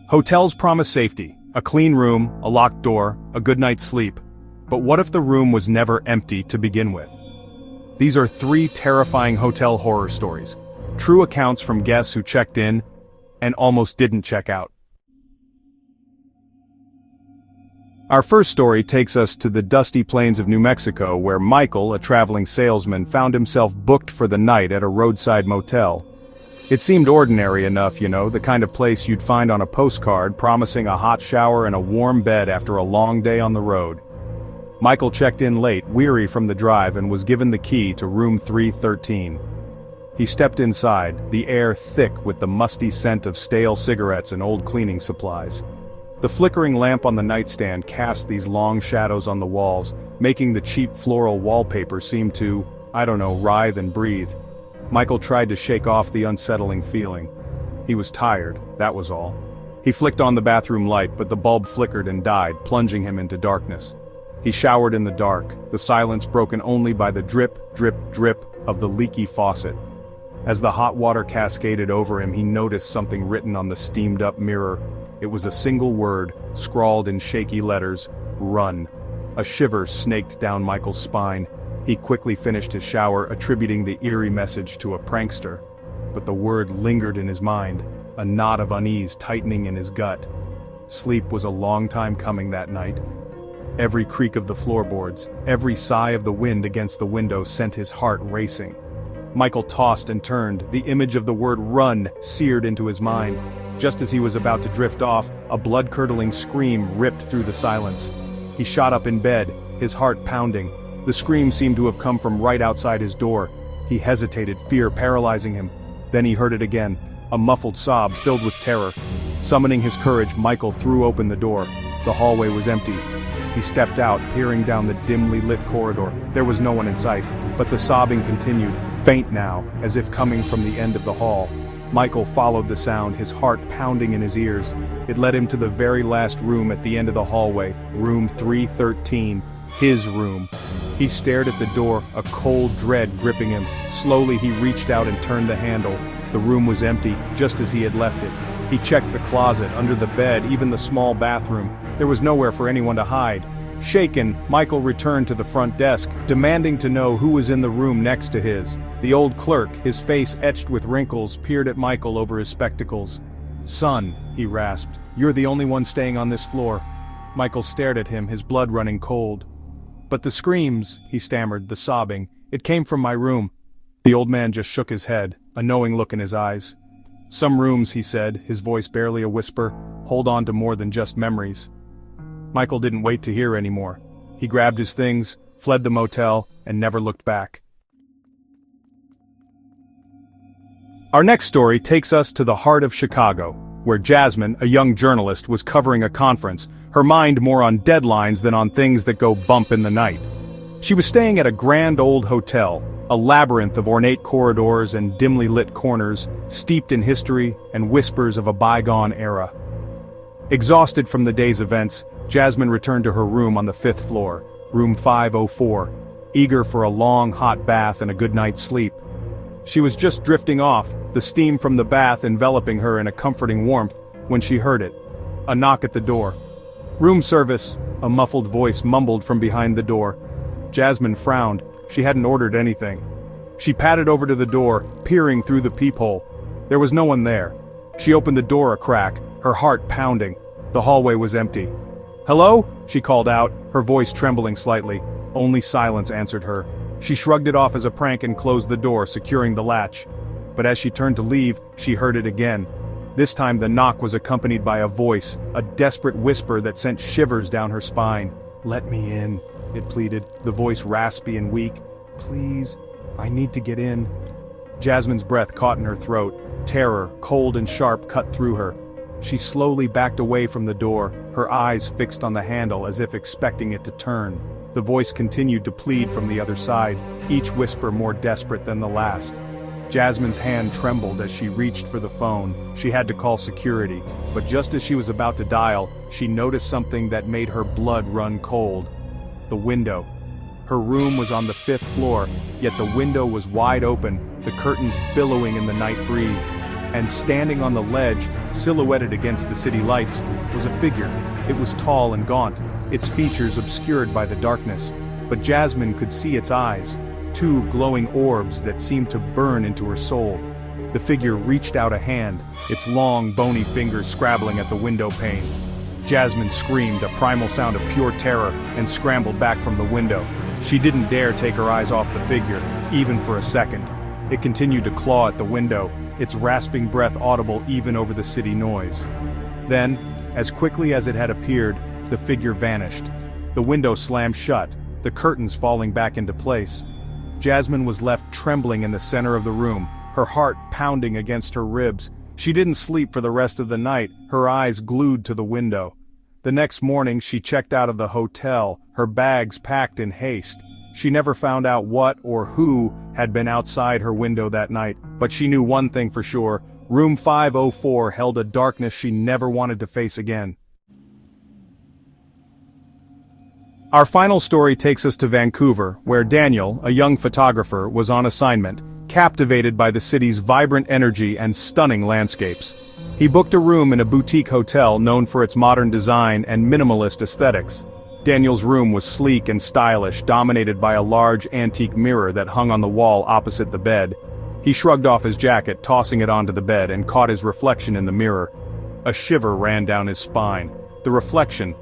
Hotels promise safety, a clean room, a locked door, a good night's sleep. But what if the room was never empty to begin with? These are 3 terrifying hotel horror stories, true accounts from guests who checked in and almost didn't check out. Our first story takes us to the dusty plains of New Mexico, where Michael, a traveling salesman, found himself booked for the night at a roadside motel. It seemed ordinary enough, the kind of place you'd find on a postcard promising a hot shower and a warm bed after a long day on the road. Michael checked in late, weary from the drive, and was given the key to room 313. He stepped inside, the air thick with the musty scent of stale cigarettes and old cleaning supplies. The flickering lamp on the nightstand cast these long shadows on the walls, making the cheap floral wallpaper seem to, writhe and breathe. Michael tried to shake off the unsettling feeling. He was tired, that was all. He flicked on the bathroom light, but the bulb flickered and died, plunging him into darkness. He showered in the dark, the silence broken only by the drip, drip, drip of the leaky faucet. As the hot water cascaded over him, he noticed something written on the steamed-up mirror. It was a single word, scrawled in shaky letters: run. A shiver snaked down Michael's spine. He quickly finished his shower, attributing the eerie message to a prankster. But the word lingered in his mind, a knot of unease tightening in his gut. Sleep was a long time coming that night. Every creak of the floorboards, every sigh of the wind against the window sent his heart racing. Michael tossed and turned, the image of the word run seared into his mind. Just as he was about to drift off, a blood-curdling scream ripped through the silence. He shot up in bed, his heart pounding. The scream seemed to have come from right outside his door. He hesitated, fear paralyzing him. Then he heard it again, a muffled sob filled with terror. Summoning his courage, Michael threw open the door. The hallway was empty. He stepped out, peering down the dimly lit corridor. There was no one in sight, but the sobbing continued, faint now, as if coming from the end of the hall. Michael followed the sound, his heart pounding in his ears. It led him to the very last room at the end of the hallway, room 313, his room. He stared at the door, a cold dread gripping him. Slowly he reached out and turned the handle. The room was empty, just as he had left it. He checked the closet, under the bed, even the small bathroom. There was nowhere for anyone to hide. Shaken, Michael returned to the front desk, demanding to know who was in the room next to his. The old clerk, his face etched with wrinkles, peered at Michael over his spectacles. "Son," he rasped, "you're the only one staying on this floor." Michael stared at him, his blood running cold. "But the screams," he stammered, the sobbing, "it came from my room." The old man just shook his head, a knowing look in his eyes. "Some rooms," he said, his voice barely a whisper, "hold on to more than just memories." Michael didn't wait to hear anymore. He grabbed his things, fled the motel, and never looked back. Our next story takes us to the heart of Chicago, where Jasmine, a young journalist, was covering a conference, her mind more on deadlines than on things that go bump in the night. She was staying at a grand old hotel, a labyrinth of ornate corridors and dimly lit corners, steeped in history and whispers of a bygone era. Exhausted from the day's events, Jasmine returned to her room on the 5th floor, room 504, eager for a long, hot bath and a good night's sleep. She was just drifting off, the steam from the bath enveloping her in a comforting warmth, when she heard it. A knock at the door. "Room service," a muffled voice mumbled from behind the door. Jasmine frowned. She hadn't ordered anything. She padded over to the door, peering through the peephole. There was no one there. She opened the door a crack, her heart pounding. The hallway was empty. "Hello?" she called out, her voice trembling slightly. Only silence answered her. She shrugged it off as a prank and closed the door, securing the latch. But as she turned to leave, she heard it again. This time the knock was accompanied by a voice, a desperate whisper that sent shivers down her spine. "Let me in," it pleaded, the voice raspy and weak. "Please, I need to get in." Jasmine's breath caught in her throat. Terror, cold and sharp, cut through her. She slowly backed away from the door, her eyes fixed on the handle as if expecting it to turn. The voice continued to plead from the other side, each whisper more desperate than the last. Jasmine's hand trembled as she reached for the phone. She had to call security, but just as she was about to dial, she noticed something that made her blood run cold. The window. Her room was on the 5th floor, yet the window was wide open, the curtains billowing in the night breeze. And standing on the ledge, silhouetted against the city lights, was a figure. It was tall and gaunt, its features obscured by the darkness, but Jasmine could see its eyes, two glowing orbs that seemed to burn into her soul. The figure reached out a hand, its long, bony fingers scrabbling at the window pane. Jasmine screamed, a primal sound of pure terror, and scrambled back from the window. She didn't dare take her eyes off the figure, even for a second. It continued to claw at the window, its rasping breath audible even over the city noise. Then, as quickly as it had appeared, the figure vanished. The window slammed shut, the curtains falling back into place. Jasmine was left trembling in the center of the room, her heart pounding against her ribs. She didn't sleep for the rest of the night, her eyes glued to the window. The next morning she checked out of the hotel, her bags packed in haste. She never found out what or who had been outside her window that night, but she knew one thing for sure: room 504 held a darkness she never wanted to face again. Our final story takes us to Vancouver, where Daniel, a young photographer, was on assignment, captivated by the city's vibrant energy and stunning landscapes. He booked a room in a boutique hotel known for its modern design and minimalist aesthetics. Daniel's room was sleek and stylish, dominated by a large antique mirror that hung on the wall opposite the bed. He shrugged off his jacket, tossing it onto the bed, and caught his reflection in the mirror. A shiver ran down his spine. The reflection,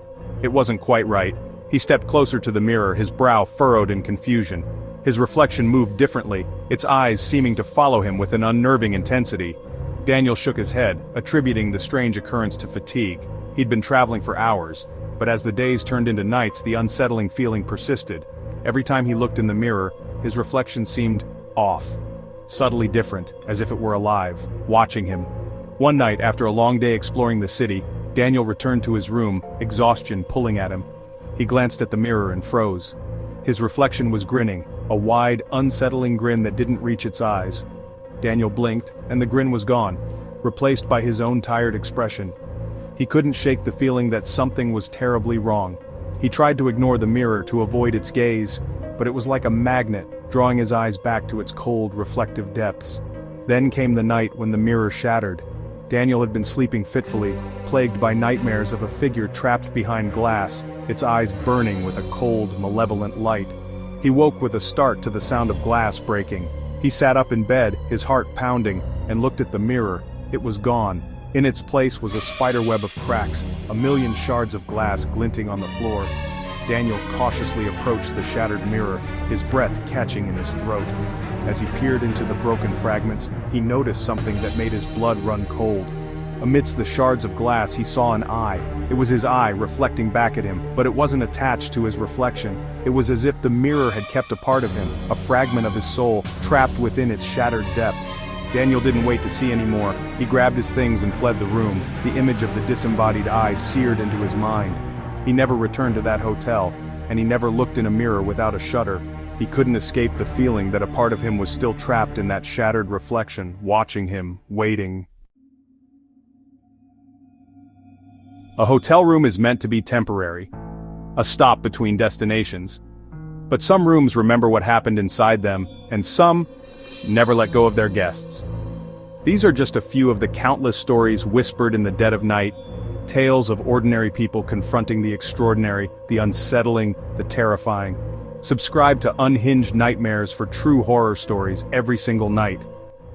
it wasn't quite right. He stepped closer to the mirror, his brow furrowed in confusion. His reflection moved differently, its eyes seeming to follow him with an unnerving intensity. Daniel shook his head, attributing the strange occurrence to fatigue. He'd been traveling for hours, but as the days turned into nights, the unsettling feeling persisted. Every time he looked in the mirror, his reflection seemed off, subtly different, as if it were alive, watching him. One night, after a long day exploring the city, Daniel returned to his room, exhaustion pulling at him. He glanced at the mirror and froze. His reflection was grinning, a wide, unsettling grin that didn't reach its eyes. Daniel blinked, and the grin was gone, replaced by his own tired expression. He couldn't shake the feeling that something was terribly wrong. He tried to ignore the mirror to avoid its gaze, but it was like a magnet, drawing his eyes back to its cold, reflective depths. Then came the night when the mirror shattered. Daniel had been sleeping fitfully, plagued by nightmares of a figure trapped behind glass, its eyes burning with a cold, malevolent light. He woke with a start to the sound of glass breaking. He sat up in bed, his heart pounding, and looked at the mirror. It was gone. In its place was a spiderweb of cracks, a million shards of glass glinting on the floor. Daniel cautiously approached the shattered mirror, his breath catching in his throat. As he peered into the broken fragments, he noticed something that made his blood run cold. Amidst the shards of glass he saw an eye. It was his eye reflecting back at him, but it wasn't attached to his reflection. It was as if the mirror had kept a part of him, a fragment of his soul, trapped within its shattered depths. Daniel didn't wait to see anymore. He grabbed his things and fled the room, the image of the disembodied eye seared into his mind. He never returned to that hotel, and he never looked in a mirror without a shudder. He couldn't escape the feeling that a part of him was still trapped in that shattered reflection, watching him, waiting. A hotel room is meant to be temporary, a stop between destinations. But some rooms remember what happened inside them, and some never let go of their guests. These are just a few of the countless stories whispered in the dead of night, tales of ordinary people confronting the extraordinary, the unsettling, the terrifying. Subscribe to Unhinged Nightmares for true horror stories every single night.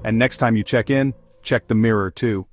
And next time you check in, check the mirror too.